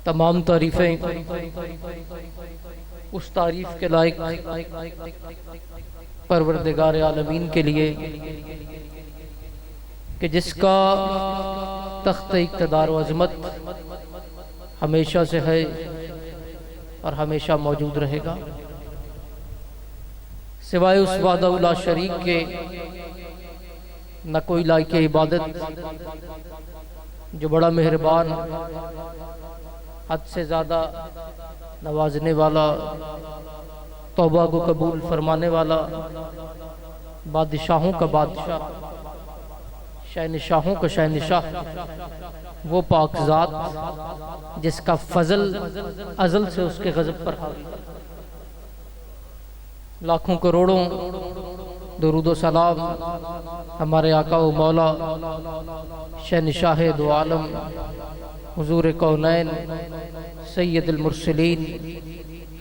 تمام تعریفیں اس تعریف کے لائق پروردگار عالمین کے لیے کہ جس کا تخت اقتدار و عظمت ہمیشہ سے ہے اور ہمیشہ موجود رہے گا، سوائے اس وحدہ لا شریک کے نہ کوئی لائق عبادت، جو بڑا مہربان، حد سے زیادہ نوازنے والا، توبہ کو قبول فرمانے والا، بادشاہوں کا بادشاہ، شہنشاہوں کا شہنشاہ، وہ پاک ذات جس کا فضل ازل سے اس کے غضب پر حاوی، لاکھوں کروڑوں درود و سلام ہمارے آقا و مولا شہنشاہ دو عالم حضور کونین سید المرسلین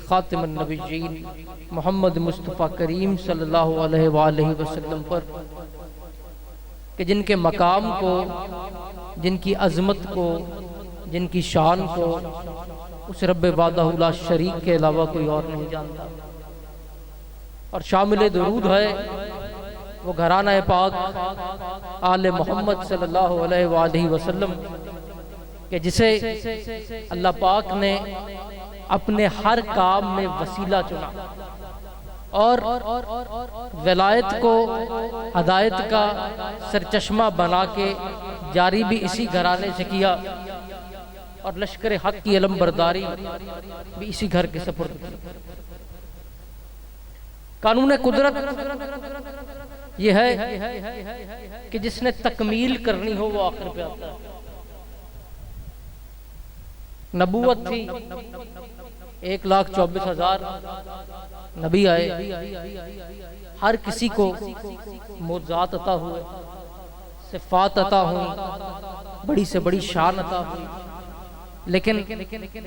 خاتم النبیین محمد مصطفیٰ کریم صلی اللہ علیہ وآلہ وسلم پر، کہ جن کے مقام کو، جن کی عظمت کو، جن کی شان کو اس رب وحدہ لا شریک کے علاوہ کوئی اور نہیں جانتا، اور شامل درود ہے وہ گھرانہ پاک آل محمد صلی اللہ علیہ وآلہ وسلم، کہ جسے اللہ پاک نے اپنے ہر کام میں وسیلہ چنا اور ولایت کو ہدایت کا سرچشمہ بنا کے جاری بھی اسی گھرانے سے کیا، اور لشکر حق کی علم برداری بھی اسی گھر کے سپرد کی۔ قانون قدرت یہ ہے کہ جس نے تکمیل کرنی ہو وہ آخر پہ آتا ہے۔ نبوت تھی 1,24,000 نبی آئے، ہر کسی کو معجزات عطا ہوئے، صفات عطا ہوئی، بڑی سے بڑی شان عطا ہوئی، لیکن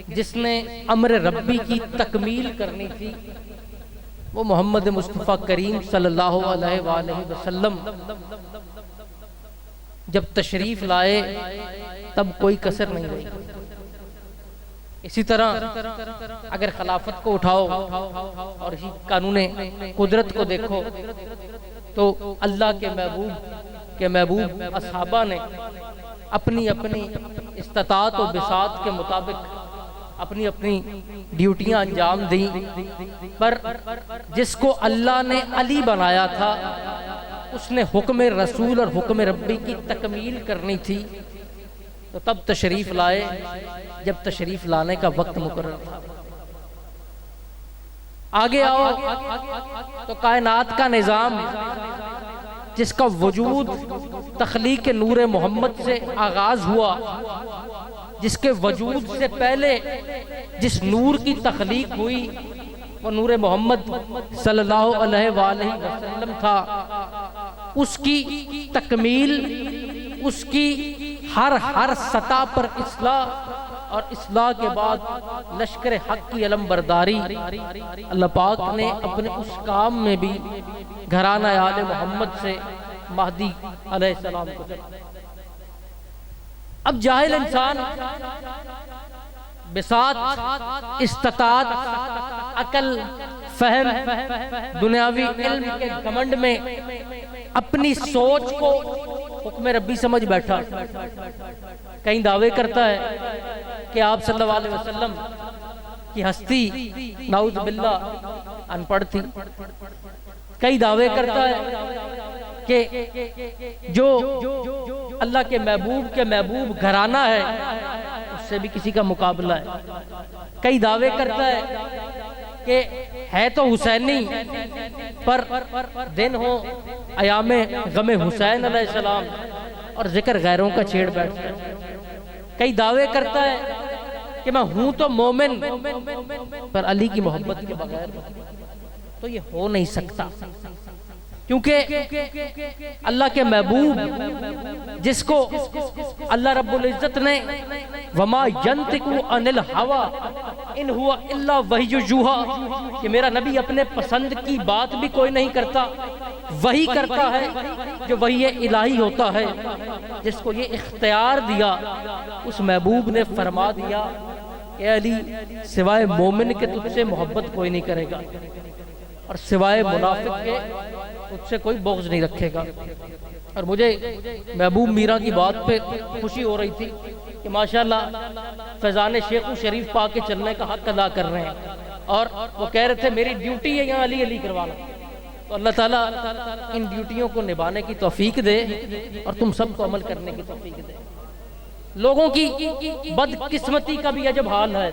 جس نے امر ربی کی تکمیل کرنی تھی وہ محمد مصطفیٰ کریم صلی اللہ علیہ وآلہ وسلم جب تشریف لائے تب کوئی کسر نہیں رہی۔ اسی طرح اگر خلافت کو اٹھاؤ اور اسی قانون قدرت کو دیکھو تو اللہ کے محبوب اصحابہ نے اپنی اپنی استطاعت و بساط کے مطابق اپنی اپنی ڈیوٹیاں انجام دیں، پر جس کو اللہ نے علی بنایا تھا اس نے حکم رسول اور حکم ربی کی تکمیل کرنی تھی، تو تب تشریف لائے جب تشریف لانے کا وقت مقرر تھا۔ آگے آؤ تو کائنات کا نظام جس کا وجود تخلیق نور محمد سے آغاز ہوا، جس کے وجود سے پہلے جس نور کی تخلیق ہوئی وہ نور محمد صلی اللہ علیہ وآلہ وسلم تھا، اس کی تکمیل، اس کی ہر سطح پر اصلاح، اور اصلاح کے بعد لشکر حق کی علم برداری، اللہ پاک نے اپنے اس کام میں بھی گھرانہ آل محمد سے مہدی علیہ السلام کو چلا۔ اب جاہل انسان بساط، استطاعت، عقل، فہم، دنیاوی علم کے گھمنڈ میں اپنی سوچ کو حکم ربی سمجھ بیٹھا، کہیں دعوے کرتا ہے کہ آپ صلی اللہ علیہ وسلم کی ہستی نعوذ باللہ ان پڑھ تھی، کئی دعوے کرتا ہے کہ جو اللہ کے محبوب گھرانہ ہے اس سے بھی کسی کا مقابلہ ہے، کئی دعوے کرتا ہے کہ ہے تو حسینی پر دن ہو ایام غم حسین علیہ السلام اور ذکر غیروں کا چھیڑ بیٹھتا ہے، کئی دعوے کرتا ہے کہ میں ہوں تو مومن پر علی کی محبت کے بغیر، تو یہ ہو نہیں سکتا، کیونکہ اللہ کے محبوب جس کو اللہ رب العزت نے وما ینطق عن الہوی ان ہوا الا وحی یوحی، کہ میرا نبی اپنے پسند کی بات بھی کوئی نہیں کرتا، وہی کرتا ہے جو وحی الہی ہوتا ہے۔ جس کو یہ اختیار دیا اس محبوب نے فرما دیا اے علی سوائے مومن کے تجھ سے محبت کوئی نہیں کرے گا، اور سوائے منافق کے تجھ سے کوئی بغض نہیں رکھے گا۔ اور مجھے محبوب میرا کی بات پہ خوشی ہو رہی تھی کہ ماشاءاللہ فیضان شیخ شریف پا کے چلنے کا حق ادا کر رہے ہیں، اور وہ کہہ رہے تھے میری ڈیوٹی ہے یہاں علی علی کروانا۔ تو اللہ تعالیٰ ان ڈیوٹیوں کو نبھانے کی توفیق دے اور تم سب کو عمل کرنے کی توفیق دے۔ لوگوں کی بدقسمتی کا بھی عجب حال ہے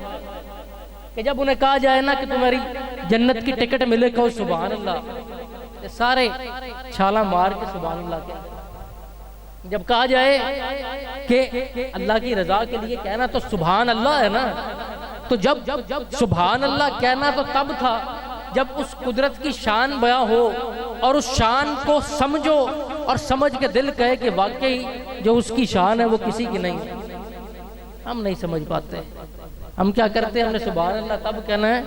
کہ جب انہیں کہا جائے نا کہ تمہاری جنت کی ٹکٹ ملے کہو سبحان اللہ، سارے چھالا مار کے سبحان اللہ کہتے۔ جب کہا جائے کہ اللہ کی رضا کے لیے کہنا تو سبحان اللہ ہے نا، تو جب سبحان اللہ کہنا تو تب تھا جب اس قدرت کی شان بیاں ہو اور اس شان کو سمجھو اور سمجھ کے دل کہے کہ واقعی جو اس کی شان ہے وہ کسی کی نہیں۔ ہم نہیں سمجھ پاتے، ہم کیا کرتے ہیں، ہم نے سبحان اللہ تب کہنا ہے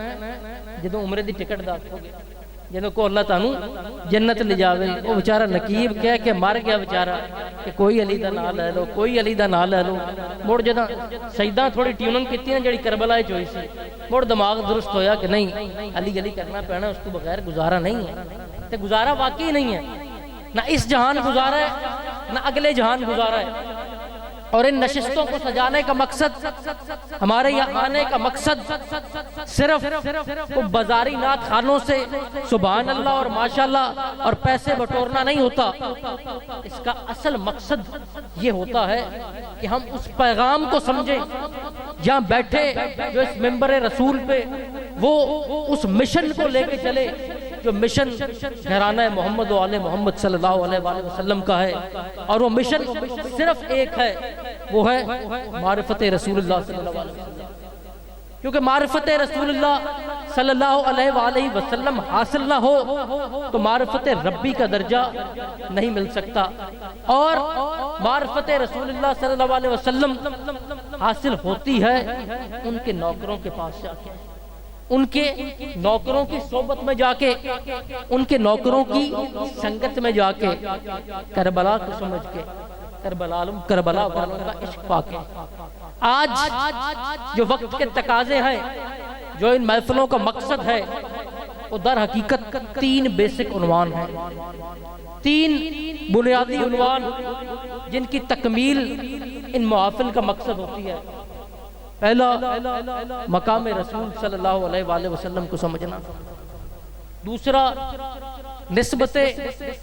جدو عمرے دی ٹکٹ دا کھو گیا، جدو کو اللہ تعالیٰ جنت لے جاوے۔ وہ بیچارہ نقیب کہہ کے مر گیا بیچارہ کہ کوئی علی دا نام لے لو، کوئی علی دا نام لے لو۔ مڑ جدہ سجدہ تھوڑی ٹیوننگ کیتی ہیں جڑی کربلا چوئی سی، مڑ دماغ درست ہویا کہ نہیں علی علی کرنا پینا، اس کو بغیر گزارا نہیں ہے۔ تے گزارا واقعی نہیں ہے، نہ اس جہان گزارا ہے نہ اگلے جہان گزارا ہے۔ اور ان نشستوں کو سجانے کا مقصد، ہمارے یہاں آنے کا مقصد صرف بازاری نعت خانوں سے سبحان اللہ اور ماشاءاللہ اور پیسے بٹورنا نہیں ہوتا۔ اس کا اصل مقصد یہ ہوتا ہے کہ ہم اس پیغام کو سمجھیں، یہاں بیٹھے جو اس منبر رسول پہ وہ اس مشن کو لے کے چلے جو مشن گھرانہ محمد و آل محمد صلی اللہ علیہ وآلہ وسلم کا ہے، اور وہ مشن صرف ایک ہے، وہ ہے معرفت رسول اللہ صلی اللہ علیہ وسلم۔ کیونکہ معرفت رسول اللہ صلی اللہ علیہ وآلہ وسلم حاصل نہ ہو تو معرفت ربی کا درجہ نہیں مل سکتا، اور معرفت رسول اللہ صلی اللہ علیہ وسلم حاصل ہوتی ہے ان کے نوکروں کے پاس جا کے، ان کے نوکروں کی صحبت میں جا کے، ان کے نوکروں کی سنگت میں جا کے، کربلا کو سمجھ کے، کربلا والوں کا عشق پا کے۔ آج جو وقت کے تقاضے ہیں، جو ان محفلوں کا مقصد ہے، وہ در حقیقت 3 بیسک عنوان ہیں، 3 بنیادی عنوان جن کی تکمیل ان محافل کا مقصد ہوتی ہے۔ پہلا مقام رسول صلی اللہ علیہ وآلہ وسلم کو سمجھنا، دوسرا نسبت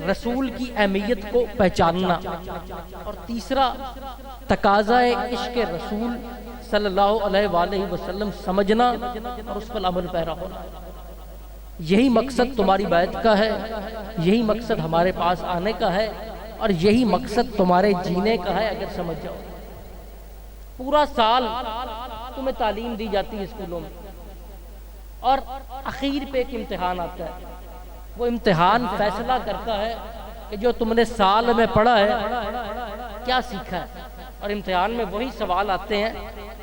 رسول کی اہمیت کو پہچاننا، اور تیسرا تقاضا عشق رسول صلی اللہ علیہ وآلہ وسلم سمجھنا اور اس پر عمل پیرا ہونا۔ یہی مقصد تمہاری بیعت کا ہے، یہی مقصد ہمارے پاس آنے کا ہے، اور یہی مقصد تمہارے جینے کا ہے اگر سمجھ جاؤ۔ پورا سال تمہیں تعلیم دی جاتی ہے اسکولوں میں، اور اخیر پہ ایک امتحان آتا ہے۔ وہ امتحان فیصلہ کرتا ہے کہ جو تم نے سال میں پڑھا ہے کیا سیکھا ہے، اور امتحان میں وہی سوال آتے ہیں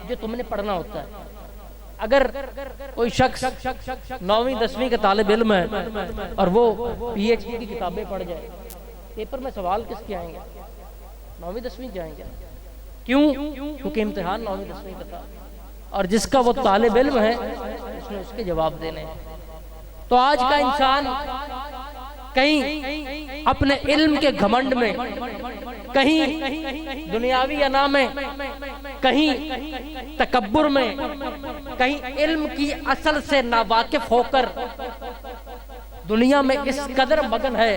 جو تم نے پڑھنا ہوتا ہے۔ اگر کوئی شخص 9ویں 10ویں کا طالب علم ہے اور وہ پی ایچ ڈی کی کتابیں پڑھ جائے، پیپر میں سوال کس کے آئیں گے؟ 9ویں 10ویں کے آئیں گے۔ کیوں؟ کیونکہ امتحان 9ویں 10ویں کا تھا، اور جس کا وہ طالب علم ہے اس نے اس کے جواب دینے ہیں۔ تو آج کا انسان کہیں اپنے علم کے گھمنڈ میں، کہیں دنیاوی انا میں، کہیں تکبر میں، کہیں علم کی اصل سے ناواقف ہو کر دنیا میں اس قدر مگن ہے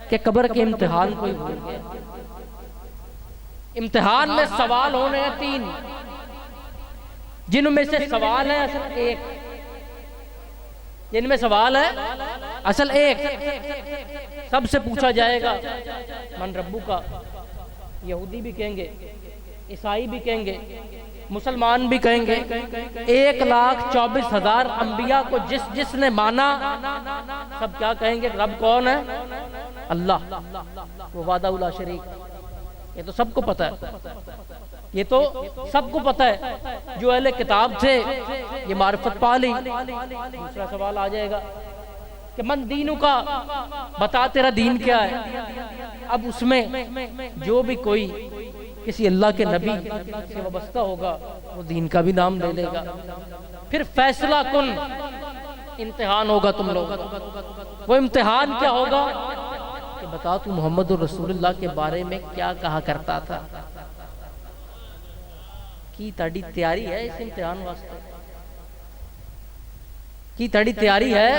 کہ قبر کے امتحان کو ہی بھول گیا۔ امتحان میں سوال ہونے ہیں 3، جن میں سے سوال ہے اصل ایک، جن میں سوال ہے اصل ایک۔ سب سے پوچھا جائے گا من ربو کا، یہودی بھی کہیں گے، عیسائی بھی کہیں گے، مسلمان بھی کہیں گے۔ 1,24,000 انبیاء کو جس نے مانا، سب کیا کہیں گے؟ رب کون ہے؟ اللہ، وہ وحدہ لا شریک۔ یہ تو سب کو پتہ ہے۔ یہ تو سب کو پتہ ہے، جو اہل کتاب تھے یہ معرفت پا لی۔ دوسرا سوال آ جائے گا کہ من دینوں کا، بتا تیرا دین کیا ہے۔ اب اس میں جو بھی کوئی کسی اللہ کے نبی سے وابستہ ہوگا وہ دین کا بھی نام لے لے گا۔ پھر فیصلہ کن امتحان ہوگا تم لوگ۔ وہ امتحان کیا ہوگا کہ بتا تو محمد رسول اللہ کے بارے میں کیا کہا کرتا تھا۔ کی تاڑی تیاری ہے اس امتحان واسطے؟ کی تاڑی تیاری ہے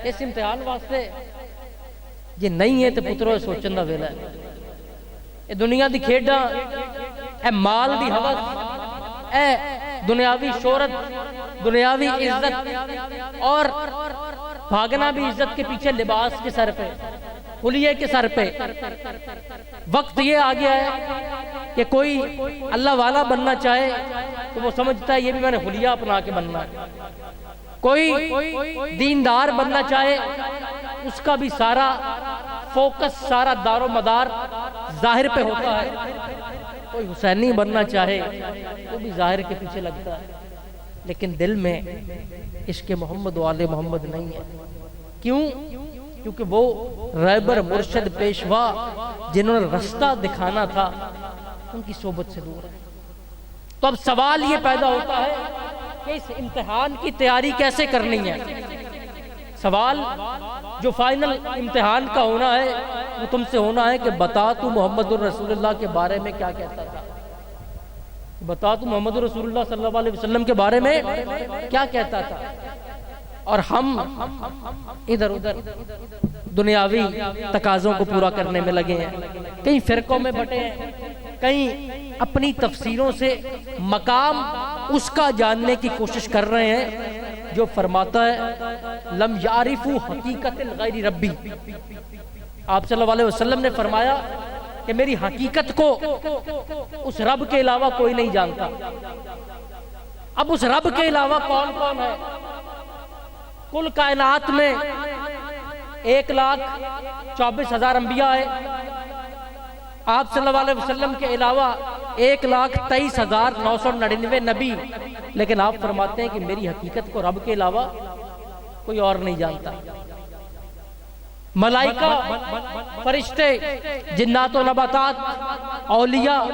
اس امتحان واسطے؟ یہ نہیں ہے تو پترو سوچن دا ویلا ہے۔ اے دنیا دی کھیڈاں، اے مال دی حوث، اے دنیاوی شہرت، دنیاوی عزت، اور بھاگنا بھی عزت کے پیچھے لباس کے سر پہ، حلیے کے سر پہ۔ وقت یہ آ گیا ہے کہ کوئی اللہ والا بننا چاہے تو وہ سمجھتا ہے یہ بھی میں نے حلیہ اپنا کے بننا ہے۔ کوئی دیندار بننا چاہے اس کا بھی سارا فوکس، سارا دار و مدار ظاہر پہ ہوتا ہے۔ کوئی حسینی بننا چاہے وہ بھی ظاہر کے پیچھے لگتا ہے، لیکن دل میں عشق محمد و آل محمد نہیں ہے۔ کیوں؟ کیونکہ وہ رہبر مرشد پیشوا جنہوں نے رستہ دکھانا تھا ان کی صحبت سے دور ہے۔ تو اب سوال یہ پیدا ہوتا ہے کہ اس امتحان کی تیاری کیسے کرنی ہے۔ سوال جو فائنل امتحان کا ہونا ہے وہ تم سے ہونا ہے کہ بتا تو محمد الرسول اللہ کے بارے میں کیا کہتا تھا۔ بتا تو محمد رسول اللہ صلی اللہ علیہ وسلم کے بارے میں کیا کہتا تھا۔ اور ہم ادھر ادھر دنیاوی تقاضوں کو پورا کرنے میں لگے ہیں، کئی فرقوں میں بٹے ہیں، کئی اپنی تفسیروں سے مقام اس کا جاننے کی کوشش کر رہے ہیں جو فرماتا ہے لم یعرفوا حقیقت الغیر ربی۔ آپ صلی اللہ علیہ وسلم نے فرمایا کہ میری حقیقت کو اس رب کے علاوہ کوئی نہیں جانتا۔ اب اس رب کے علاوہ کون کون ہے؟ کل کائنات میں 1,24,000 انبیاء ہیں۔ آپ صلی اللہ علیہ وسلم کے علاوہ 1,23,999 نبی، لیکن آپ فرماتے ہیں کہ میری حقیقت کو رب کے علاوہ کوئی اور نہیں جانتا۔ ملائکہ، فرشتے، جنات و نباتات، اولیاء،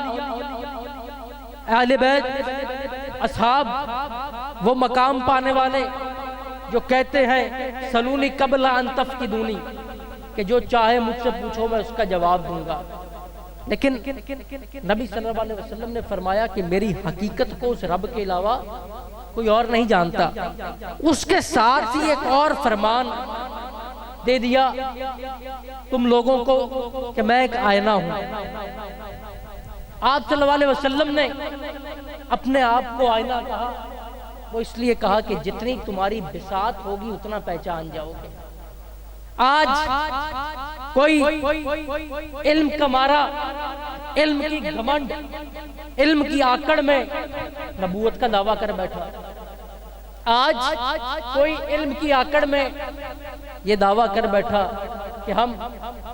اہل بیت، اصحاب، وہ مقام پانے والے جو کہتے ہیں سلونی قبل ان تفتدونی، کہ جو چاہے مجھ سے پوچھو میں اس کا جواب دوں گا۔ لیکن نبی صلی اللہ علیہ وسلم نے فرمایا کہ میری حقیقت کو اس رب کے علاوہ کوئی اور نہیں جانتا۔ اس کے ساتھ ہی ایک اور فرمان دے دیا تم لوگوں کو کہ میں ایک آئینہ ہوں۔ آپ صلی اللہ علیہ وسلم نے اپنے آپ کو آئینہ کہا، وہ اس لیے کہا کہ جتنی تمہاری بساط ہوگی اتنا پہچان جاؤ گے۔ آج کوئی علم کا مارا، علم کی گھمنڈ، علم کی آکڑ میں نبوت کا دعویٰ کر بیٹھا۔ آج کوئی علم کی آکڑ میں یہ دعویٰ کر بیٹھا کہ ہم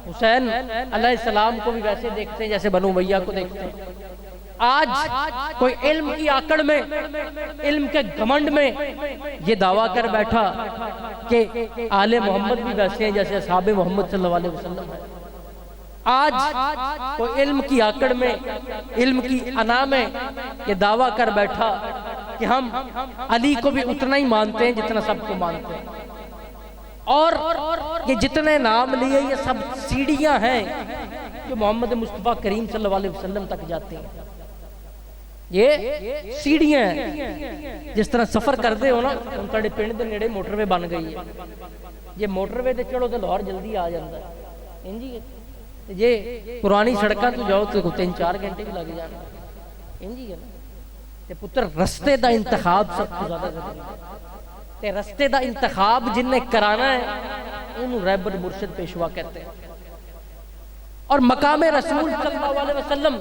حسین علیہ السلام کو بھی ویسے دیکھتے ہیں جیسے بنو امیہ کو دیکھتے ہیں۔ آج کوئی علم کی آکڑ میں، علم کے گھمنڈ میں یہ دعویٰ کر بیٹھا کہ آل محمد بھی ویسے ہیں جیسے اصحاب محمد صلی اللہ علیہ وسلم ہے۔ آج کوئی علم کی آکڑ میں، علم کی انا میں یہ دعویٰ کر بیٹھا کہ ہم علی کو بھی اتنا ہی مانتے ہیں جتنا سب کو مانتے ہیں۔ اور یہ جتنے نام لیے یہ سب سیڑھیاں ہیں جو محمد مصطفیٰ کریم صلی اللہ علیہ وسلم تک جاتے ہیں۔ یہ سیڑھیاں ہیں، جس طرح سفر کرتے ہو نا، ان تاڑے پنڈ دے نیڑے موٹر وے بن گئی ہے۔ یہ موٹر وے تے چڑھو تو لاہور جلدی آ جاتا ہے۔ انجی یہ پرانی سڑکاں تو جاؤ تو 3-4 گھنٹے بھی لگ جانا۔ انجی ہے تے پتر رستے دا انتخاب سب کو زیادہ ضروری ہے۔ تے رستے دا انتخاب جن نے کرانا ہے انہوں رہبر مرشد پیشوا کہتے ہیں۔ اور مقام رسول صلی اللہ علیہ وسلم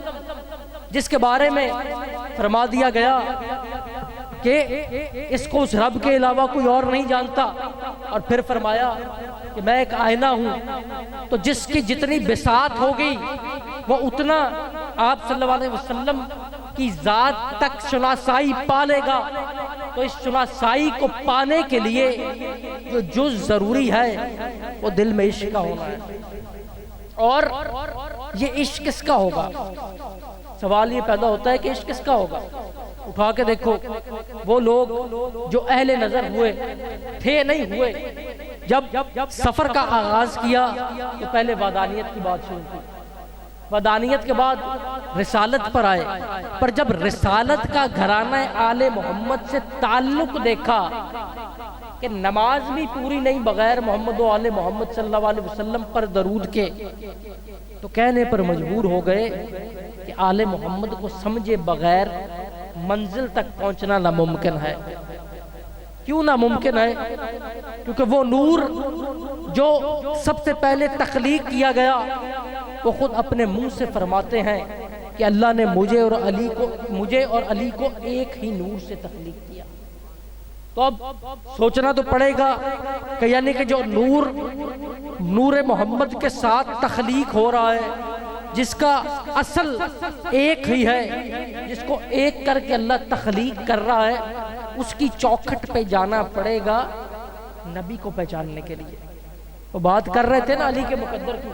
جس کے بارے میں فرما دیا گیا کہ اس کو اس رب کے علاوہ کوئی اور نہیں جانتا، اور پھر فرمایا کہ میں ایک آئینہ ہوں، تو جس کی جتنی بساط ہوگی وہ اتنا آپ صلی اللہ علیہ وسلم کی ذات تک شناسائی پا لے گا تو اس شناسائی کو پانے کے لیے جو جز ضروری ہے وہ دل میں عشق کا ہونا ہے. اور یہ عشق کس کا ہوگا؟ سوال یہ پیدا ہوتا ہے کہ عشق کس کا ہوگا. اٹھا کے دیکھو وہ لوگ جو اہل نظر ہوئے تھے نہیں ہوئے. جب سفر کا آغاز کیا تو پہلے وحدانیت کی بات شروع کی، وحدانیت کے بعد رسالت پر آئے. پر جب رسالت کا گھرانہ آل محمد سے تعلق دیکھا کہ نماز بھی پوری نہیں بغیر محمد و آل محمد صلی اللہ علیہ وسلم پر درود کے، تو کہنے پر مجبور ہو گئے کہ آل محمد کو سمجھے بغیر منزل تک پہنچنا ناممکن ہے. کیوں ناممکن ہے؟ کیونکہ وہ نور جو سب سے پہلے تخلیق کیا گیا وہ خود اپنے منہ سے فرماتے ہیں کہ اللہ نے مجھے اور علی کو ایک ہی نور سے تخلیق کیا. تو اب سوچنا تو پڑے گا کہ یعنی کہ جو نور محمد کے ساتھ تخلیق ہو رہا ہے، جس کا اصل ایک ہی ہے، جس کو ایک کر کے اللہ تخلیق کر رہا ہے، اس کی چوکھٹ پہ جانا پڑے گا نبی کو پہچاننے کے لیے. وہ بات کر رہے تھے نا علی کے مقدر کی،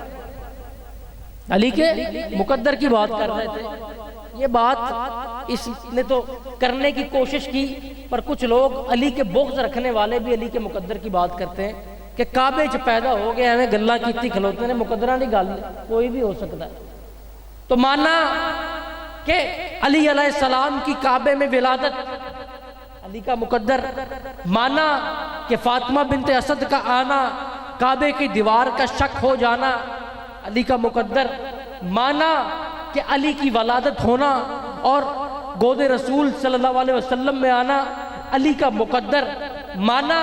علی کے مقدر کی بات کر رہے تھے. یہ بات اس نے تو کرنے کی کوشش کی، پر کچھ لوگ علی کے بغض رکھنے والے بھی علی کے مقدر کی بات کرتے ہیں کہ کعبے چ پیدا ہو گئے ہمیں گلہ کیتی کھلوتے نے مقدرہ نہیں گل، کوئی بھی ہو سکتا ہے. تو مانا کہ علی علیہ السلام کی کعبے میں ولادت علی کا مقدر، مانا کہ فاطمہ بنت اسد کا آنا، کعبے کی دیوار کا شک ہو جانا علی کا مقدر، مانا کہ علی کی ولادت ہونا اور گود رسول صلی اللہ علیہ وسلم میں آنا علی کا مقدر، مانا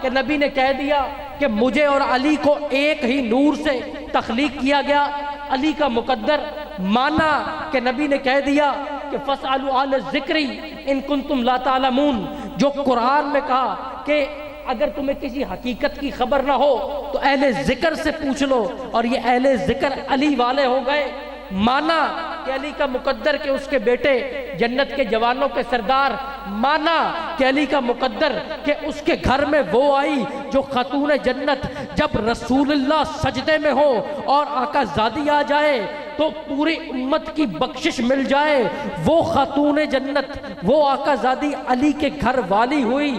کہ نبی نے کہہ دیا کہ مجھے اور علی کو ایک ہی نور سے تخلیق کیا گیا علی کا مقدر، مانا کہ نبی نے کہہ دیا کہ فَاسْأَلُوا أَهْلَ الذِّكْرِ إِن كُنتُمْ لَا تَعْلَمُونَ، جو قرآن میں کہا کہ اگر تمہیں کسی حقیقت کی خبر نہ ہو تو اہل ذکر سے پوچھ لو، اور یہ اہل ذکر علی والے ہو گئے. مانا کہ علی کا مقدر کہ اس کے بیٹے جنت کے جوانوں کے سردار، مانا کہ علی کا مقدر کہ اس کے گھر میں وہ آئی جو خاتون جنت جب رسول اللہ سجدے میں ہو اور آقا زادی آ جائے تو پوری امت کی بخشش مل جائے، وہ خاتون جنت وہ آقا زادی علی کے گھر والی ہوئی.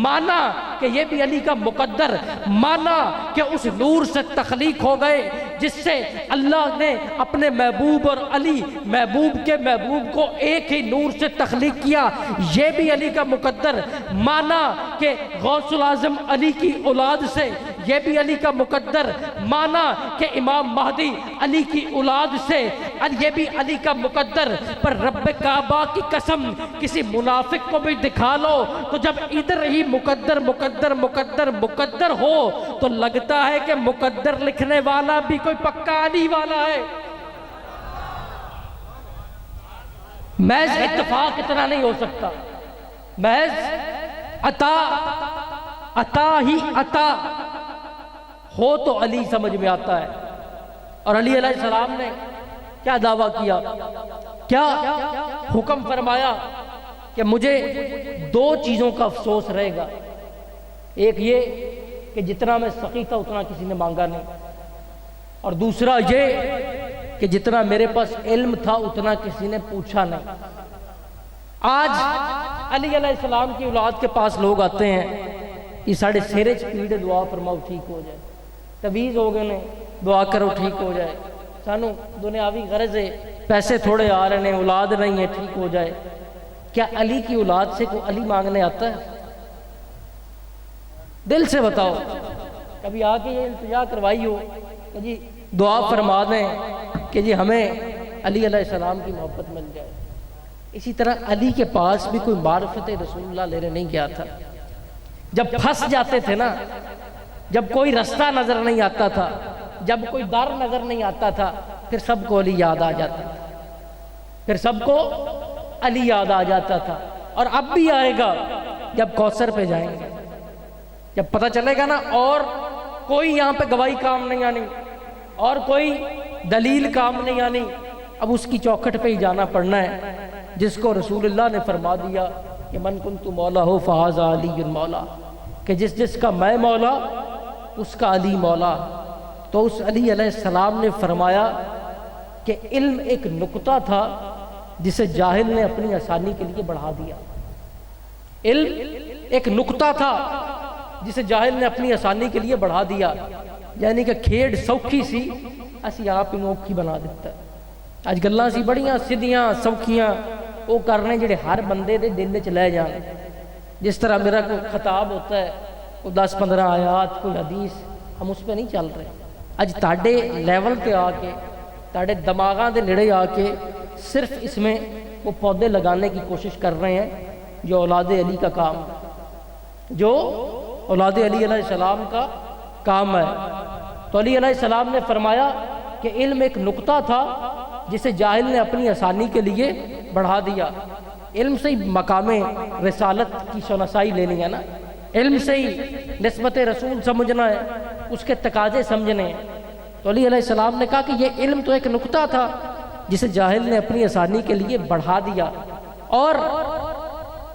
مانا کہ یہ بھی علی کا مقدر، مانا کہ اس نور سے تخلیق ہو گئے جس سے اللہ نے اپنے محبوب اور علی محبوب کے محبوب کو ایک ہی نور سے تخلیق کیا، یہ بھی علی کا مقدر. مانا کہ غوث العظم علی کی اولاد سے، یہ بھی علی کا مقدر. مانا کہ امام مہدی علی کی اولاد سے، یہ بھی علی کا مقدر. پر رب کعبہ کی قسم کسی منافق کو بھی دکھا لو تو جب ادھر ہی مقدر مقدر مقدر مقدر ہو تو لگتا ہے کہ مقدر لکھنے والا بھی کوئی پکا علی والا ہے. محض اتفاق اتنا نہیں ہو سکتا، محض عطا ہی عطا ہو تو علی سمجھ میں آتا ہے. اور علی علیہ السلام نے کیا دعویٰ کیا، کیا حکم فرمایا کہ مجھے دو چیزوں کا افسوس رہے گا. ایک یہ کہ جتنا میں سخی تھا اتنا کسی نے مانگا نہیں، اور دوسرا یہ کہ جتنا میرے پاس علم تھا اتنا کسی نے پوچھا نہیں. آج علی علیہ السلام کی اولاد کے پاس لوگ آتے ہیں، یہ ساڑھے سیرے پیڑ دعا فرماؤ ٹھیک ہو جائے، تویز ہو گئے نے دعا کرو ٹھیک ہو جائے، سانو دنیاوی غرض ہے، پیسے تھوڑے آ رہے ہیں، اولاد نہیں ہے ٹھیک ہو جائے. کیا علی کی اولاد سے کوئی علی مانگنے آتا ہے؟ دل سے بتاؤ، کبھی آ کے یہ التجا کروائی ہو کہ جی دعا فرما دیں کہ جی ہمیں علی علیہ السلام کی محبت مل جائے. اسی طرح علی کے پاس بھی کوئی معرفت رسول اللہ لینے نہیں گیا تھا. جب پھنس جاتے تھے نا، جب کوئی رستہ نظر نہیں آتا تھا، جب کوئی در نظر نہیں آتا تھا، پھر سب کو علی یاد آ جاتا تھا، پھر سب کو علی یاد آ جاتا تھا. اور اب بھی آئے گا جب کوثر پہ جائیں گے، جب پتہ چلے گا نا اور کوئی یہاں پہ گواہی کام نہیں آنی اور کوئی دلیل کام نہیں آنی، اب اس کی چوکھٹ پہ ہی جانا پڑنا ہے. جس کو رسول اللہ نے فرما دیا کہ من کنت مولا ہو فہذا علی مولا، کہ جس جس کا میں مولا اس کا علی مولا۔ تو اس علی علیہ السلام نے فرمایا کہ علم ایک نقطہ تھا جسے جاہل نے اپنی آسانی کے لیے بڑھا دیا۔ علم ایک نقطہ تھا جسے جاہل نے اپنی آسانی کے لیے بڑھا دیا، یعنی کہ کھیڑ سوکھی سی اسی آپ انہوں کی بنا دیتا ہے۔ آج گلاں سی بڑیاں سیدھیاں سوکھیاں وہ کرنے جڑے ہر بندے دے دل وچ لے جان۔ جس طرح میرا کوئی خطاب ہوتا ہے، کوئی 10-15 آیات، کوئی حدیث، ہم اس پہ نہیں چل رہے۔ اج تاڑے لیول پہ آ کے، تاڑے دماغاں دے نیڑے آ کے صرف اس میں وہ پودے لگانے کی کوشش کر رہے ہیں جو اولاد علی کا کام ہے، جو اولاد علی علیہ السلام کا کام ہے۔ تو علی علیہ السلام نے فرمایا کہ علم ایک نقطہ تھا جسے جاہل نے اپنی آسانی کے لیے بڑھا دیا۔ علم سے ہی مقام رسالت کی شناسائی لینی ہے نا، علم سے ہی نسبت رسول سمجھنا ہے، اس کے تقاضے سمجھنے ہیں۔ تو علی علیہ السلام نے کہا کہ یہ علم تو ایک نقطہ تھا جسے جاہل نے اپنی آسانی کے لیے بڑھا دیا، اور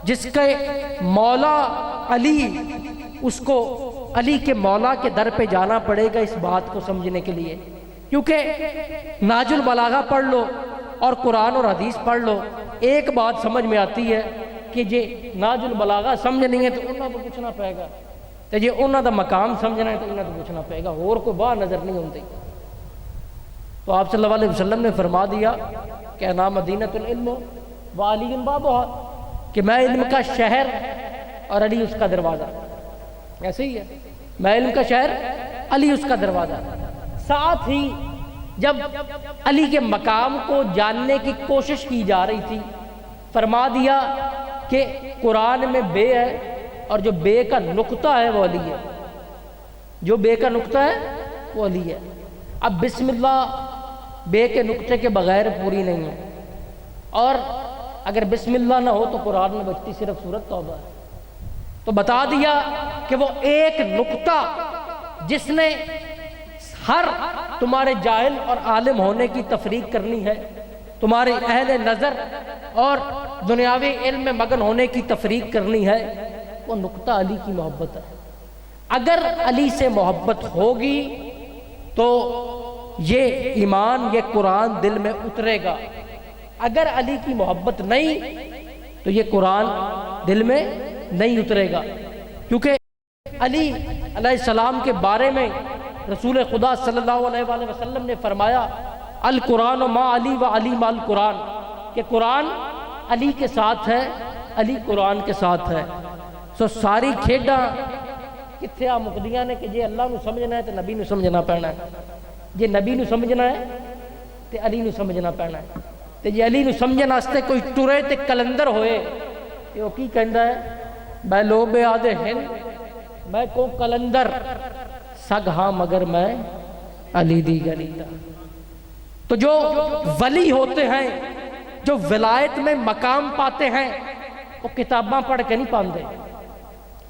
جس کے مولا علی، اس کو علی کے مولا کے در پہ جانا پڑے گا اس بات کو سمجھنے کے لیے، کیونکہ ناج البلاغہ پڑھ لو اور قرآن اور حدیث پڑھ لو، ایک بات سمجھ میں آتی ہے کہ یہ ناج البلاغہ سمجھنی ہے تو انہوں کو پوچھنا پڑے گا، تو یہ انہوں دا مقام سمجھنا ہے تو انہوں کو پوچھنا پڑے گا، اور کوئی باہر نظر نہیں ہوتی۔ تو آپ صلی اللہ علیہ وسلم نے فرما دیا کہ انا مدینۃ العلم و علی بابها، کہ میں علم کا شہر اور علی اس کا دروازہ۔ ایسے ہی ہے، میں علم کا شہر، علی اس کا دروازہ۔ ساتھ ہی جب علی کے مقام کو جاننے کی کوشش کی جا رہی تھی، فرما دیا کہ قرآن میں بے ہے اور جو بے کا نقطہ ہے وہ علی ہے، جو بے کا نقطہ ہے وہ علی ہے۔ اب بسم اللہ بے کے نقطے کے بغیر پوری نہیں ہے، اور اگر بسم اللہ نہ ہو تو قرآن میں بچتی صرف سورۃ توبہ ہے۔ تو بتا دیا کہ وہ ایک نقطہ جس نے ہر تمہارے جاہل اور عالم ہونے کی تفریق کرنی ہے، تمہارے اہل نظر اور دنیاوی علم میں مگن ہونے کی تفریق کرنی ہے، وہ نقطہ علی کی محبت ہے۔ اگر علی سے محبت ہوگی تو یہ ایمان، یہ قرآن دل میں اترے گا۔ اگر علی کی محبت نہیں تو یہ قرآن دل میں نہیں اترے گا، کیونکہ علی علیہ السلام کے بارے میں رسول خدا صلی اللہ علیہ وآلہ وسلم نے فرمایا القرآن ما علی و علی ما القرآن، کہ قرآن علی کے ساتھ ہے، علی قرآن کے ساتھ ہے۔ سو ساری کھیڈاں کتھے آ مقدیاں نے کہ جے اللہ نو سمجھنا ہے تو نبی نو سمجھنا پینا ہے، جے نبی نو سمجھنا ہے تو علی نو سمجھنا پینا ہے، تو جے علی نو سمجھنا واسطے کوئی ٹرے تے کلندر ہوئے تو وہ کی کہندا ہے، میں لوبے آدھے ہن میں کو کلندر سگ ہاں مگر میں علی دی گلی دا۔ تو جو ولی ہوتے ہیں، جو ولایت میں مقام پاتے ہیں، وہ کتاباں پڑھ کے نہیں پاندے،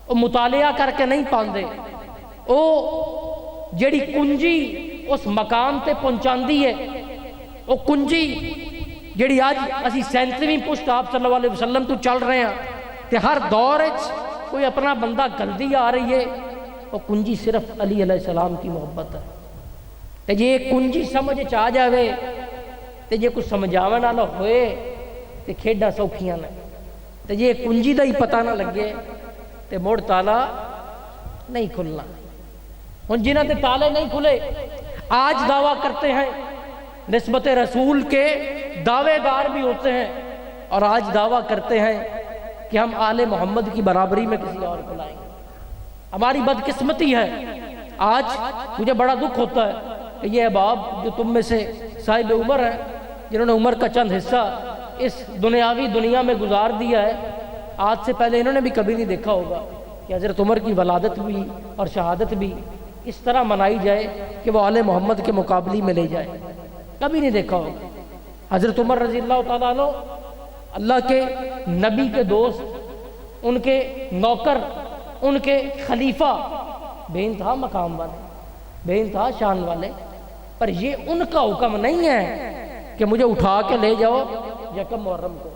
وہ مطالعہ کر کے نہیں پاندے، وہ جڑی کنجی اس مقام تے پہنچاندی ہے، وہ کنجی جڑی آج اسی 37ویں پشت آپ صلی اللہ علیہ وسلم تو چل رہے ہیں کہ ہر دور کوئی اپنا بندہ گلدی آ رہی ہے، وہ کنجی صرف علی علیہ السلام کی محبت ہے۔ تے جے کنجی سمجھ چ آ جاوے تے جے کچھ سمجھاون والا ہوئے تے کھیڈاں سوکھیاں نے، تے جے کنجی دا ہی پتہ نہ لگے تے موڑ تالا نہیں کھلنا۔ ہن جنہاں تے تالے نہیں کھلے آج دعویٰ کرتے ہیں، نسبت رسول کے دعوے دار بھی ہوتے ہیں، اور آج دعویٰ کرتے ہیں کہ ہم آل محمد کی برابری میں کسی اور کو لائیں گے۔ ہماری بدقسمتی ہے، آج مجھے بڑا دکھ ہوتا ہے کہ یہ احباب جو تم میں سے صاحب عمر ہیں، جنہوں نے عمر کا چند حصہ اس دنیاوی دنیا میں گزار دیا ہے، آج سے پہلے انہوں نے بھی کبھی نہیں دیکھا ہوگا کہ حضرت عمر کی ولادت بھی اور شہادت بھی اس طرح منائی جائے کہ وہ آل محمد کے مقابلے میں لے جائے، کبھی نہیں دیکھا ہوگا۔ حضرت عمر رضی اللہ تعالیٰ عنہ اللہ کے نبی کے دوست، ان کے نوکر، ان کے خلیفہ، بے انتہا مقام والے، بے انتہا شان والے، پر یہ ان کا حکم نہیں ہے کہ مجھے اٹھا کے لے جاؤ یکم محرم کو،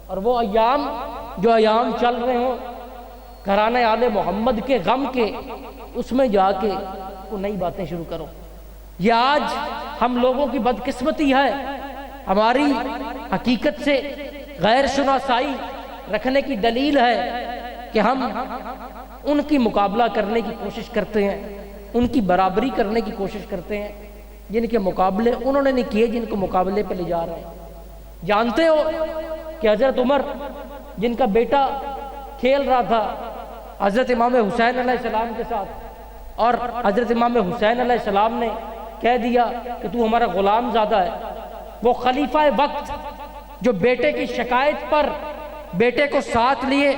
اور وہ ایام جو ایام چل رہے ہوں گھرانے آل محمد کے غم کے، اس میں جا کے وہ نئی باتیں شروع کرو۔ یہ آج ہم لوگوں کی بدقسمتی ہے، ہماری حقیقت سے غیر شناسائی رکھنے کی دلیل ہے کہ ہم ان کی مقابلہ کرنے کی کوشش کرتے ہیں، ان کی برابری کرنے کی کوشش کرتے ہیں جن کے مقابلے انہوں نے نہیں کیے، جن کو مقابلے پہ لے جا رہے ہیں۔ جانتے ہو کہ حضرت عمر جن کا بیٹا کھیل رہا تھا حضرت امام حسین علیہ السلام کے ساتھ، اور حضرت امام حسین علیہ السلام نے کہہ دیا کہ تو ہمارا غلام زادہ ہے، وہ خلیفہ وقت جو بیٹے کی شکایت پر بیٹے کو ساتھ لیے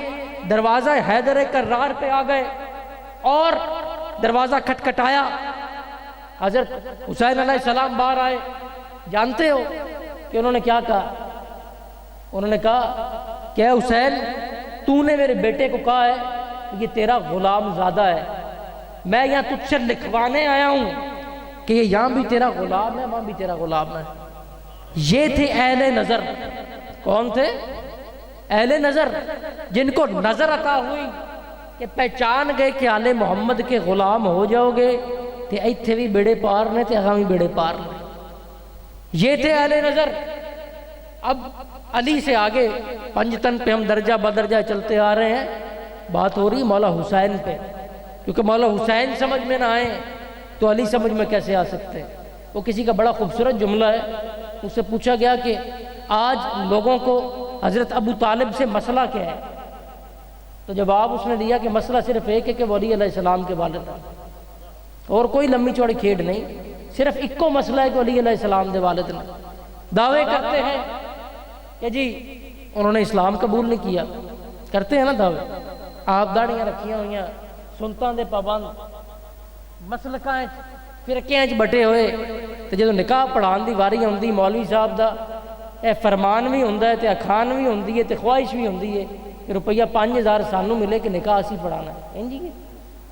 دروازہ حیدر کرار پہ آ گئے اور دروازہ کھٹکھٹایا، حضرت حسین علیہ السلام باہر آئے۔ جانتے ہو کہ انہوں نے کیا کہا؟ انہوں نے کہا کہ اے حسین، تو نے میرے بیٹے کو کہا ہے یہ تیرا غلام زادہ ہے، میں یہاں تجھ سے لکھوانے آیا ہوں کہ یہ یہاں بھی تیرا غلام ہے، وہاں بھی تیرا غلام ہے۔ یہ تھے اہل نظر۔ کون تھے؟ اہل نظر، جن کو نظر عطا ہوئی کہ پہچان گئے کہ آل محمد کے غلام ہو جاؤ گے تے ایتھے بھی بیڑے پار نے تے اگاں بھی بیڑے پار نے۔ یہ تھے اہل نظر۔ اب علی سے آگے پنجتن پہ ہم درجہ بدرجہ چلتے آ رہے ہیں، بات ہو رہی مولا حسین پہ، کیونکہ مولا حسین سمجھ میں نہ آئے تو علی سمجھ میں کیسے آ سکتے؟ وہ کسی کا بڑا خوبصورت جملہ ہے، اس سے پوچھا گیا کہ آج لوگوں کو حضرت ابو طالب سے مسئلہ کیا ہے؟ تو جواب اس نے دیا کہ مسئلہ صرف ایک ہے کہ وہ علی علیہ السلام کے والد ہیں، اور کوئی لمبی چوڑی کھیڑ نہیں، صرف ایک مسئلہ ہے کہ علی علیہ السلام کے والد نے۔ دعوے کرتے ہیں کہ جی انہوں نے اسلام قبول نہیں کیا، کرتے ہیں نا دعوے، آپ داڑیاں رکھیاں ہوئیاں، سنتاں دے پابند، مسلکاں فرقیاں بٹے ہوئے، تو جدوں نکاح پڑھان دی واری ہوندی مولوی صاحب دا اے فرمان بھی ہوندا ہے تے اخان بھی ہوندی ہے تے خواہش بھی ہوندی ہے کہ روپیہ 5000 سانوں ملے کہ نکاح اسی پڑھانا ہے، جی